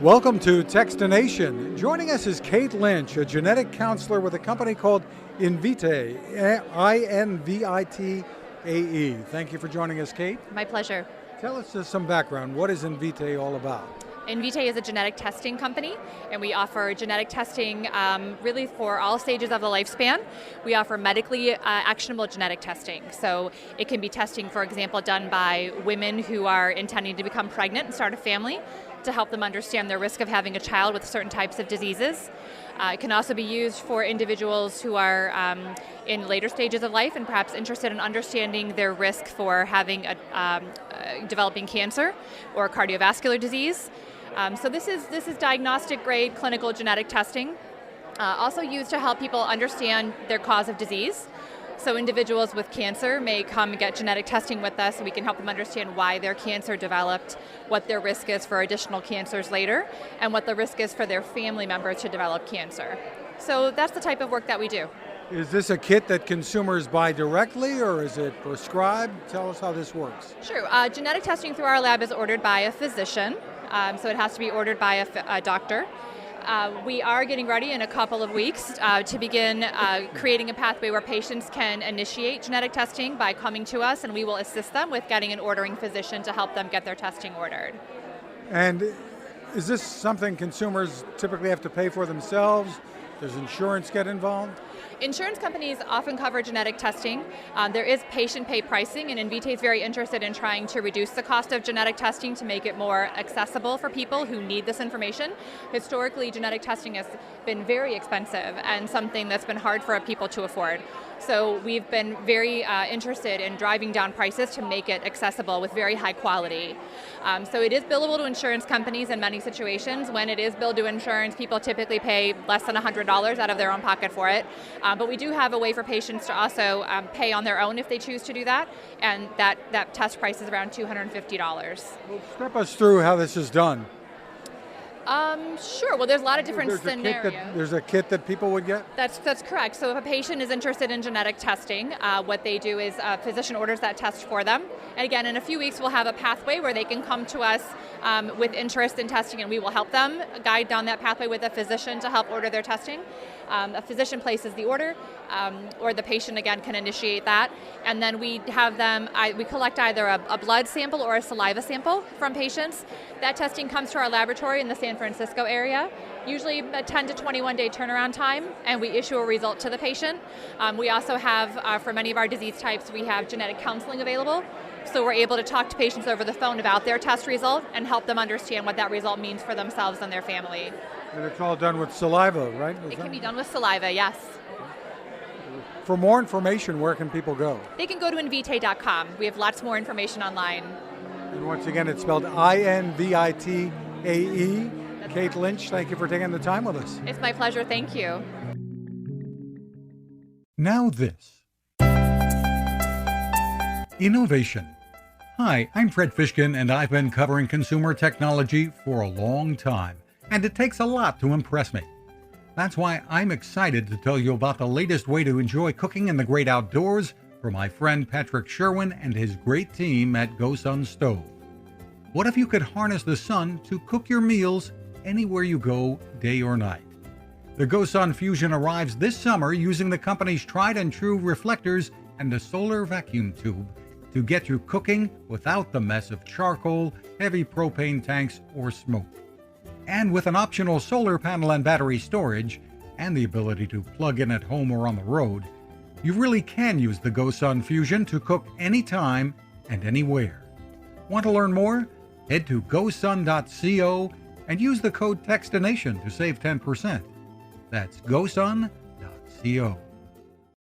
Welcome to Techstination. Joining us is Kate Lynch, a genetic counselor with a company called Invitae, I-N-V-I-T-A-E. Thank you for joining us, Kate. My pleasure. Tell us some background. What is Invitae all about? Invitae is a genetic testing company, and we offer genetic testing really for all stages of the lifespan. We offer medically actionable genetic testing. So it can be testing, for example, done by women who are intending to become pregnant and start a family to help them understand their risk of having a child with certain types of diseases. It can also be used for individuals who are in later stages of life and perhaps interested in understanding their risk for having developing cancer or cardiovascular disease. So this is diagnostic grade clinical genetic testing, also used to help people understand their cause of disease. So individuals with cancer may come and get genetic testing with us, and we can help them understand why their cancer developed, what their risk is for additional cancers later, and what the risk is for their family members to develop cancer. So that's the type of work that we do. Is this a kit that consumers buy directly, or is it prescribed? Tell us how this works. Sure. Genetic testing through our lab is ordered by a physician, so it has to be ordered by a doctor. We are getting ready in a couple of weeks to begin creating a pathway where patients can initiate genetic testing by coming to us, and we will assist them with getting an ordering physician to help them get their testing ordered. And is this something consumers typically have to pay for themselves? Does insurance get involved? Insurance companies often cover genetic testing. There is patient pay pricing, and Invitae is very interested in trying to reduce the cost of genetic testing to make it more accessible for people who need this information. Historically, genetic testing has been very expensive and something that's been hard for people to afford. So we've been very interested in driving down prices to make it accessible with very high quality. So it is billable to insurance companies in many situations. When it is billed to insurance, people typically pay less than $100 out of their own pocket for it. But we do have a way for patients to also pay on their own if they choose to do that, and that test price is around $250. Well, step us through how this is done. Sure. Well, there's a lot of different scenarios. There's a kit that people would get? That's correct. So if a patient is interested in genetic testing, what they do is a physician orders that test for them. And again, in a few weeks, we'll have a pathway where they can come to us with interest in testing, and we will help them guide down that pathway with a physician to help order their testing. A physician places the order, or the patient, again, can initiate that. And then we have them, we collect either a blood sample or a saliva sample from patients. That testing comes to our laboratory in the San Francisco area, usually a 10 to 21 day turnaround time, and we issue a result to the patient. We also have, for many of our disease types, we have genetic counseling available. So we're able to talk to patients over the phone about their test result and help them understand what that result means for themselves and their family. And it's all done with saliva, right? It can be done with saliva, yes. For more information, where can people go? They can go to Invitae.com. We have lots more information online. And once again, it's spelled I-N-V-I-T-A-E. Kate Lynch, thank you for taking the time with us. It's my pleasure. Thank you. Now this. Innovation. Hi, I'm Fred Fishkin, and I've been covering consumer technology for a long time, and it takes a lot to impress me. That's why I'm excited to tell you about the latest way to enjoy cooking in the great outdoors from my friend Patrick Sherwin and his great team at GoSun Stove. What if you could harness the sun to cook your meals anywhere you go, day or night? The GoSun Fusion arrives this summer using the company's tried and true reflectors and a solar vacuum tube to get you cooking without the mess of charcoal, heavy propane tanks, or smoke. And with an optional solar panel and battery storage, and the ability to plug in at home or on the road, you really can use the GoSun Fusion to cook anytime and anywhere. Want to learn more? Head to gosun.co and use the code Techstination to save 10%. That's gosun.co.